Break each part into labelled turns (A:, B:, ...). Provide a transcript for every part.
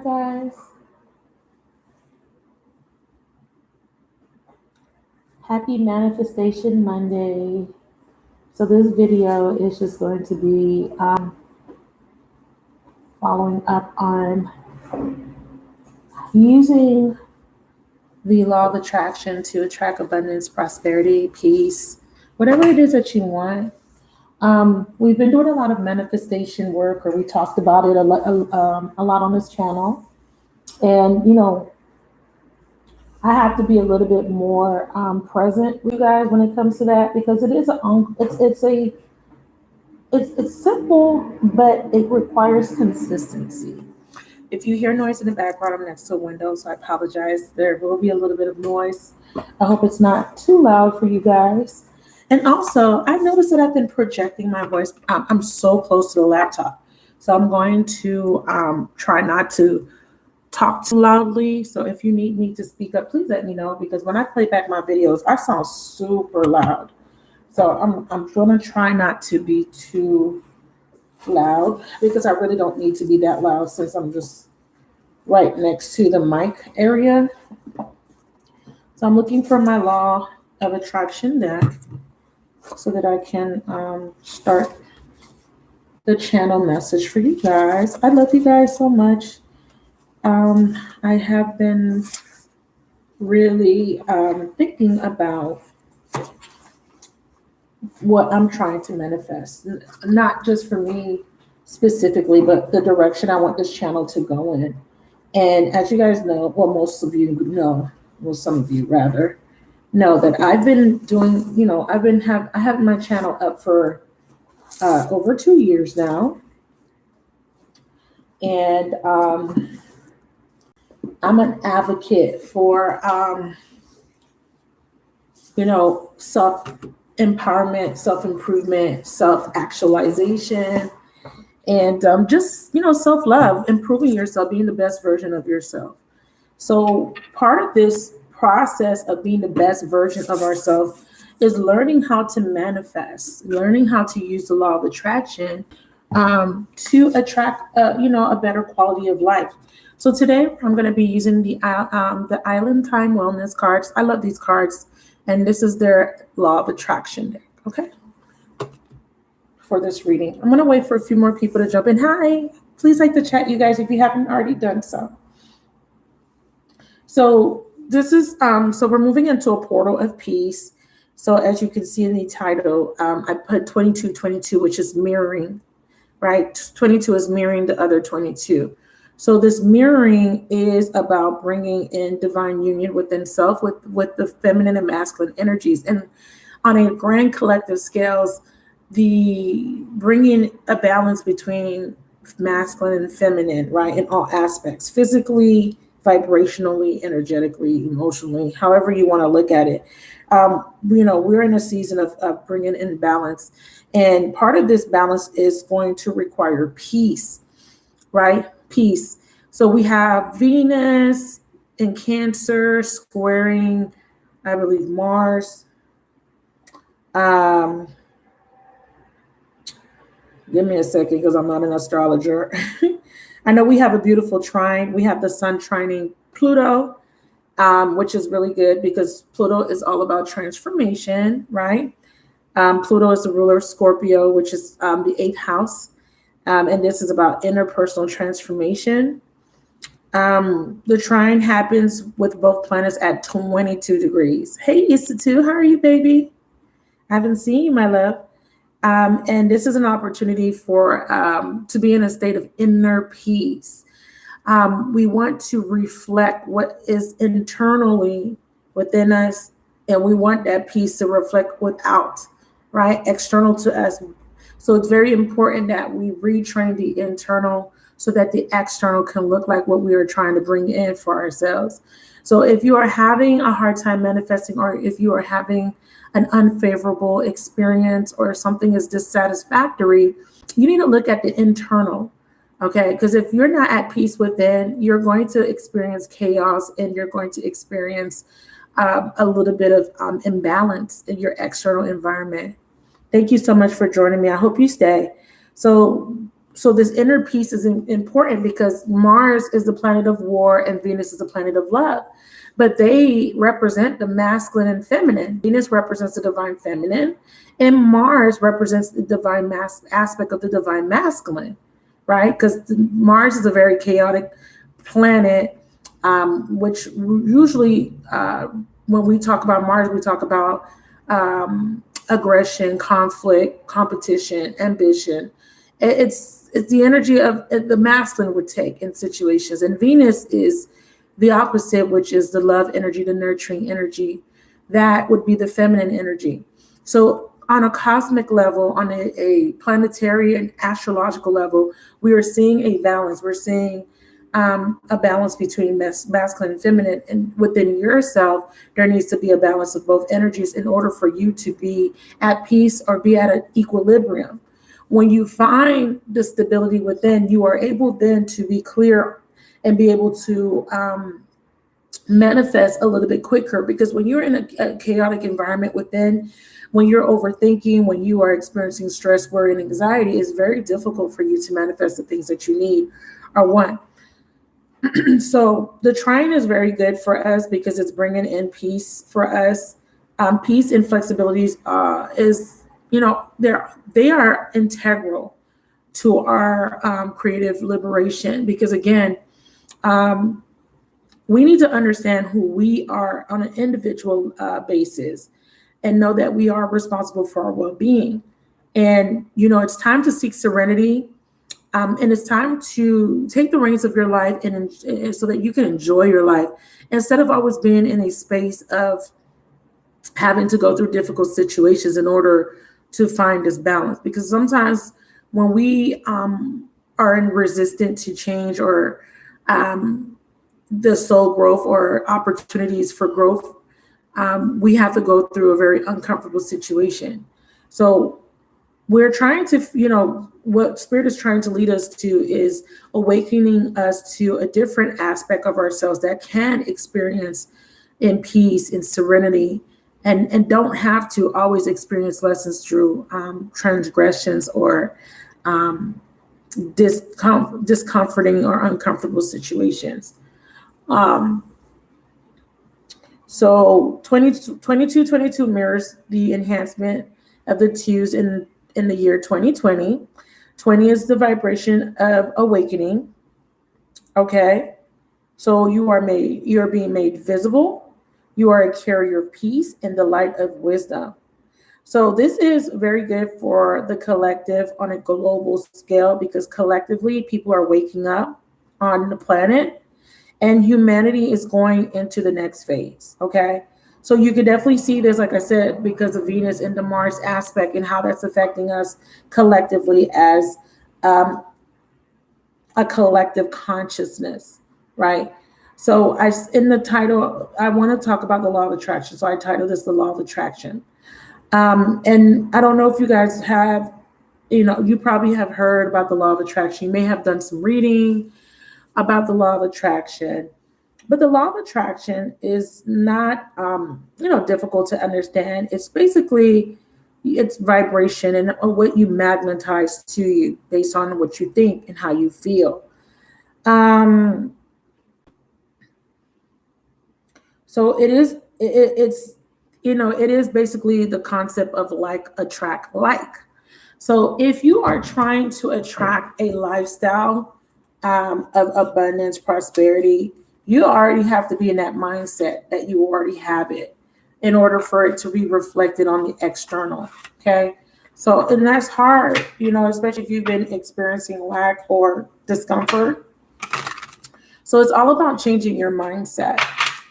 A: guys. Happy Manifestation Monday. So this video is just going to be following up on using the law of attraction to attract abundance, prosperity, peace, whatever it is that you want. We've been doing a lot of manifestation work, or we talked about it a lot on this channel. And, I have to be a little bit more present with you guys when it comes to that, because it is it's simple, but it requires consistency. If you hear noise in the background, I'm next to a window, so I apologize. There will be a little bit of noise. I hope it's not too loud for you guys. And also, I've noticed that I've been projecting my voice. I'm so close to the laptop, so I'm going to try not to talk too loudly. So if you need me to speak up, please let me know, because when I play back my videos, I sound super loud. So I'm going to try not to be too loud, because I really don't need to be that loud since I'm just right next to the mic area. So I'm looking for my law of attraction deck so that I can start the channel message for you guys. I love you guys so much. I have been really thinking about what I'm trying to manifest, not just for me specifically, but the direction I want this channel to go in. And as you guys know, well, most of you know, well, some of you rather know that I've been doing, I have my channel up for over 2 years now. And I'm an advocate for, self-empowerment, self-improvement, self-actualization, and just, self-love, improving yourself, being the best version of yourself. So part of this process of being the best version of ourselves is learning how to manifest, learning how to use the law of attraction to attract, a better quality of life. So today I'm going to be using the Island Time Wellness cards. I love these cards, and this is their law of attraction deck. Okay. For this reading, I'm going to wait for a few more people to jump in. Hi, please like the chat, you guys, if you haven't already done so. So this is so we're moving into a portal of peace. So as you can see in the title, I put 2222, which is mirroring, right? 22 is mirroring the other 22. So this mirroring is about bringing in divine union within self with the feminine and masculine energies. And on a grand collective scales, the bringing a balance between masculine and feminine, right, in all aspects, physically, vibrationally, energetically, emotionally, however you want to look at it. We're in a season of bringing in balance. And part of this balance is going to require peace, right? Peace. So we have Venus in Cancer squaring, I believe, Mars. Give me a second, because I'm not an astrologer. I know we have a beautiful trine. We have the sun trining Pluto, which is really good because Pluto is all about transformation, right? Pluto is the ruler of Scorpio, which is the 8th house. And this is about interpersonal transformation. The trine happens with both planets at 22 degrees. Hey, Issa, how are you, baby? I haven't seen you, my love. And this is an opportunity for to be in a state of inner peace. We want to reflect what is internally within us, and we want that peace to reflect without, right, external to us. So it's very important that we retrain the internal so that the external can look like what we are trying to bring in for ourselves. So if you are having a hard time manifesting, or if you are having an unfavorable experience, or something is dissatisfactory, you need to look at the internal, okay? Because if you're not at peace within, you're going to experience chaos, and you're going to experience a little bit of imbalance in your external environment. Thank you so much for joining me. I hope you stay. So So this inner peace is important because Mars is the planet of war and Venus is the planet of love. But they represent the masculine and feminine. Venus represents the divine feminine, and Mars represents the divine aspect of the divine masculine, right? Because Mars is a very chaotic planet, which usually, when we talk about Mars, we talk about aggression, conflict, competition, ambition. It's the energy of the masculine would take in situations, and Venus is the opposite, which is the love energy, the nurturing energy. That would be the feminine energy. So on a cosmic level, on a planetary and astrological level, we are seeing a balance. We're seeing a balance between masculine and feminine, and within yourself, there needs to be a balance of both energies in order for you to be at peace or be at an equilibrium. When you find the stability within, you are able then to be clear and be able to manifest a little bit quicker, because when you're in a chaotic environment within, when you're overthinking, when you are experiencing stress, worry, and anxiety, it's very difficult for you to manifest the things that you need or want. So the trine is very good for us because it's bringing in peace for us. Peace and flexibilities is, they are integral to our creative liberation, because again, we need to understand who we are on an individual basis and know that we are responsible for our well-being. And, it's time to seek serenity. And it's time to take the reins of your life and so that you can enjoy your life instead of always being in a space of having to go through difficult situations in order to find this balance. Because sometimes when we are in resistant to change or the soul growth or opportunities for growth, we have to go through a very uncomfortable situation. So we're trying to, what Spirit is trying to lead us to is awakening us to a different aspect of ourselves that can experience in peace and serenity, and don't have to always experience lessons through transgressions or discomforting or uncomfortable situations. So 2222 mirrors the enhancement of the twos in the year 2020. 20 is the vibration of awakening. Okay. So you're being made visible. You are a carrier of peace and the light of wisdom. So this is very good for the collective on a global scale, because collectively people are waking up on the planet and humanity is going into the next phase. Okay. So you can definitely see this, like I said, because of Venus and the Mars aspect and how that's affecting us collectively as a collective consciousness, right? So in the title, I want to talk about the law of attraction. So I titled this The Law of Attraction. And I don't know if you guys have, you probably have heard about the law of attraction. You may have done some reading about the law of attraction. But the law of attraction is not, difficult to understand. It's basically, it's vibration and what you magnetize to you based on what you think and how you feel. So it's it is basically the concept of like attract like. So if you are trying to attract a lifestyle of abundance, prosperity, you already have to be in that mindset that you already have it in order for it to be reflected on the external. Okay. So, and that's hard, especially if you've been experiencing lack or discomfort. So it's all about changing your mindset.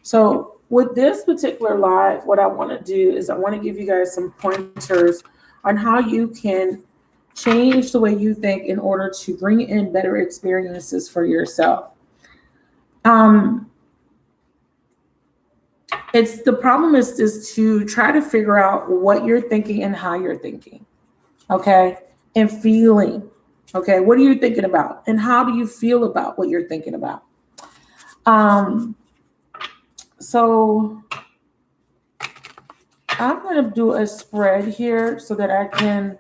A: So with this particular live, what I want to do is I want to give you guys some pointers on how you can change the way you think in order to bring in better experiences for yourself. It's the problem is to try to figure out what you're thinking and how you're thinking, okay, and feeling. Okay, what are you thinking about, and how do you feel about what you're thinking about? So I'm going to do a spread here so that I can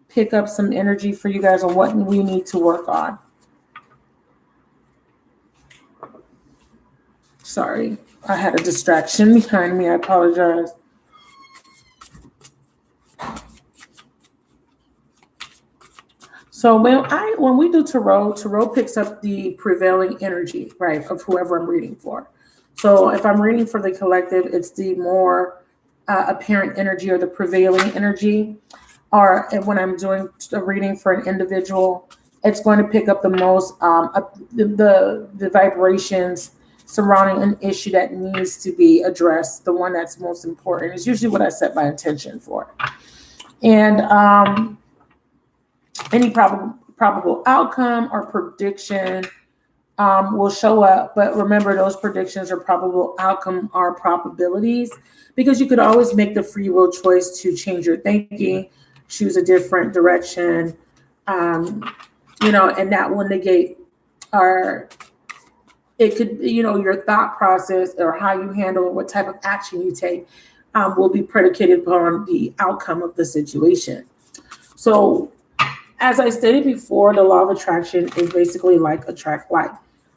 A: pick up some energy for you guys on what we need to work on. Sorry, I had a distraction behind me. I apologize. So when we do tarot picks up the prevailing energy, right, of whoever I'm reading for. So if I'm reading for the collective, it's the more apparent energy or the prevailing energy. Or when I'm doing a reading for an individual, it's going to pick up the most the vibrations surrounding an issue that needs to be addressed. The one that's most important is usually what I set my intention for. And any probable outcome or prediction will show up. But remember, those predictions or probable outcome are probabilities, because you could always make the free will choice to change your thinking, choose a different direction, and that will negate it could, your thought process or how you handle it, what type of action you take will be predicated upon the outcome of the situation. So as I stated before, the law of attraction is basically like attract like.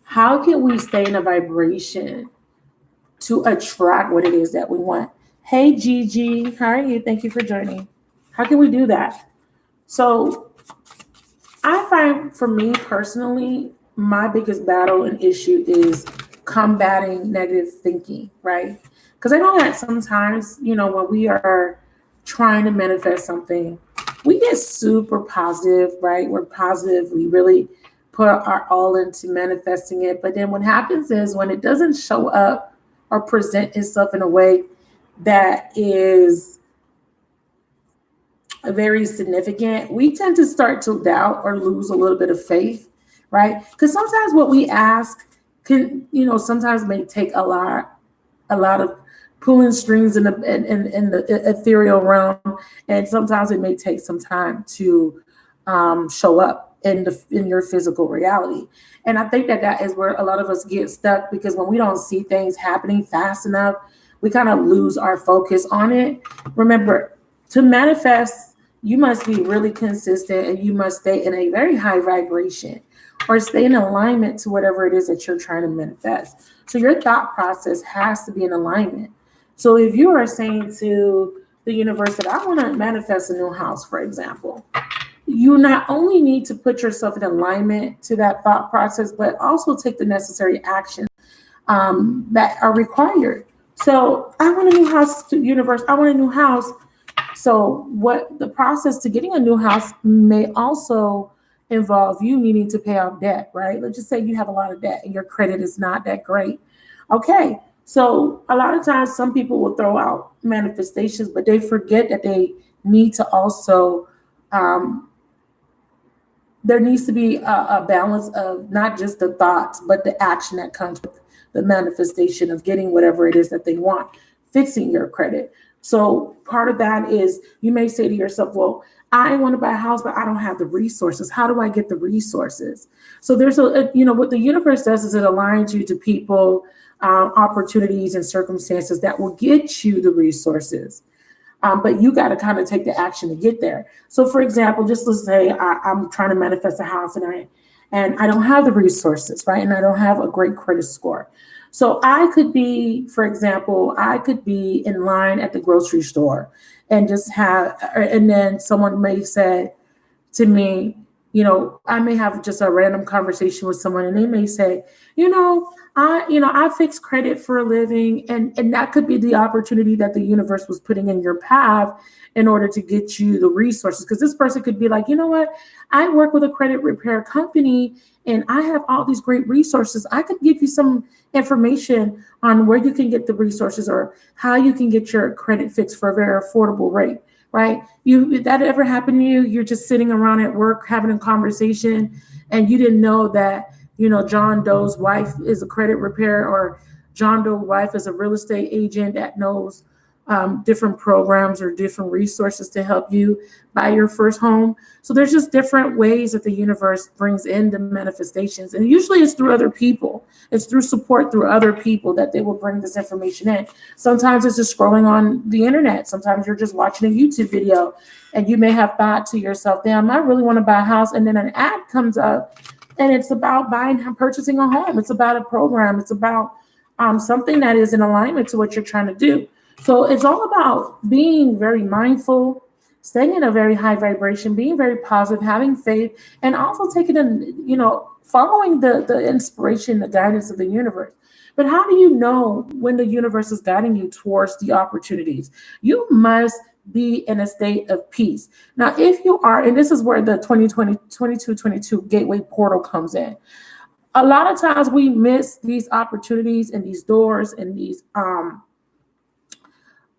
A: How can we stay in a vibration to attract what it is that we want? Hey, Gigi, how are you? Thank you for joining. How can we do that? So I find, for me personally, my biggest battle and issue is combating negative thinking, right? Because I know that sometimes, when we are trying to manifest something, we get super positive, right? We're positive. We really put our all into manifesting it. But then what happens is when it doesn't show up or present itself in a way that is very significant, we tend to start to doubt or lose a little bit of faith, right? Because sometimes what we ask can, sometimes may take a lot of pulling strings in the ethereal realm, and sometimes it may take some time to show up in your physical reality. And I think that is where a lot of us get stuck, because when we don't see things happening fast enough, we kind of lose our focus on it. Remember, to manifest, you must be really consistent, and you must stay in a very high vibration or stay in alignment to whatever it is that you're trying to manifest. So your thought process has to be in alignment. So if you are saying to the universe that I want to manifest a new house, for example, you not only need to put yourself in alignment to that thought process, but also take the necessary action that are required. So I want a new house, to universe. I want a new house. So what the process to getting a new house may also involve you needing to pay off debt, right? Let's just say you have a lot of debt and your credit is not that great. Okay. So a lot of times some people will throw out manifestations, but they forget that they need to also, there needs to be a balance of not just the thoughts, but the action that comes with the manifestation of getting whatever it is that they want, fixing your credit. So part of that is you may say to yourself, well, I want to buy a house, but I don't have the resources. How do I get the resources? So there's what the universe does is it aligns you to people, opportunities and circumstances that will get you the resources. But you got to kind of take the action to get there. So for example, just let's say I'm trying to manifest a house and I don't have the resources, right? And I don't have a great credit score. So I could be, for example, in line at the grocery store and and then someone may say to me, I may have just a random conversation with someone and they may say, I fix credit for a living. And that could be the opportunity that the universe was putting in your path in order to get you the resources. Because this person could be like, you know what? I work with a credit repair company and I have all these great resources. I could give you some information on where you can get the resources or how you can get your credit fixed for a very affordable rate, right? If that ever happened to you, you're just sitting around at work having a conversation and you didn't know that, John Doe's wife is a credit repair or John Doe's wife is a real estate agent that knows different programs or different resources to help you buy your first home. So there's just different ways that the universe brings in the manifestations. And usually it's through other people. It's through support through other people that they will bring this information in. Sometimes it's just scrolling on the internet. Sometimes you're just watching a YouTube video and you may have thought to yourself, damn, I really want to buy a house. And then an ad comes up and it's about purchasing a home. It's about a program. It's about something that is in alignment to what you're trying to do. So it's all about being very mindful, staying in a very high vibration, being very positive, having faith, and also taking following the inspiration, the guidance of the universe. But how do you know when the universe is guiding you towards the opportunities? You must be in a state of peace. Now, if you are, and this is where the 2222 gateway portal comes in. A lot of times we miss these opportunities and these doors and these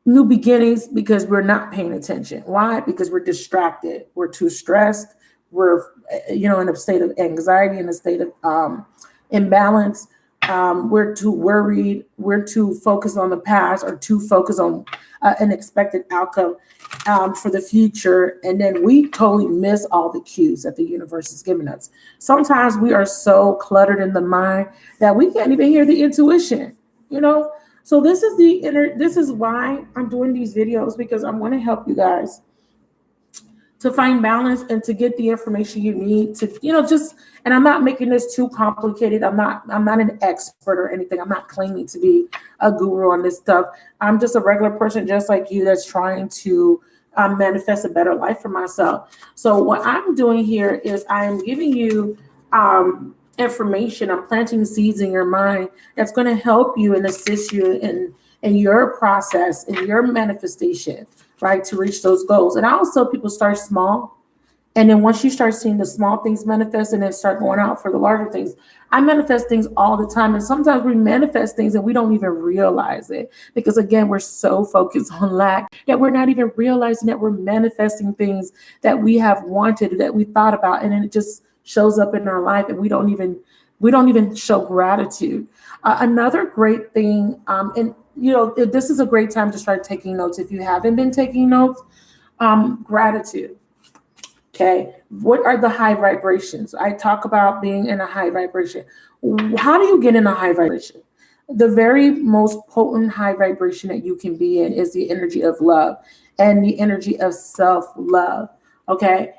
A: new beginnings because we're not paying attention. Why? Because we're distracted. We're too stressed. We're, in a state of anxiety, in a state of imbalance. We're too worried. We're too focused on the past or too focused on an expected outcome for the future. And then we totally miss all the cues that the universe is giving us. Sometimes we are so cluttered in the mind that we can't even hear the intuition, So this is why I'm doing these videos, because I want to help you guys to find balance and to get the information you need to, and I'm not making this too complicated. I'm not an expert or anything. I'm not claiming to be a guru on this stuff. I'm just a regular person just like you that's trying to manifest a better life for myself. So what I'm doing here is I am giving you information. I'm planting seeds in your mind that's going to help you and assist you in your process, in your manifestation, right, to reach those goals. And I always tell people start small. And then once you start seeing the small things manifest and then start going out for the larger things, I manifest things all the time. And sometimes we manifest things and we don't even realize it because, again, we're so focused on lack that we're not even realizing that we're manifesting things that we have wanted, that we thought about. And then it just shows up in our life and we don't even show gratitude. Another great thing, this is a great time to start taking notes. If you haven't been taking notes, gratitude. Okay. What are the high vibrations? I talk about being in a high vibration. How do you get in a high vibration? The very most potent high vibration that you can be in is the energy of love and the energy of self-love. Okay.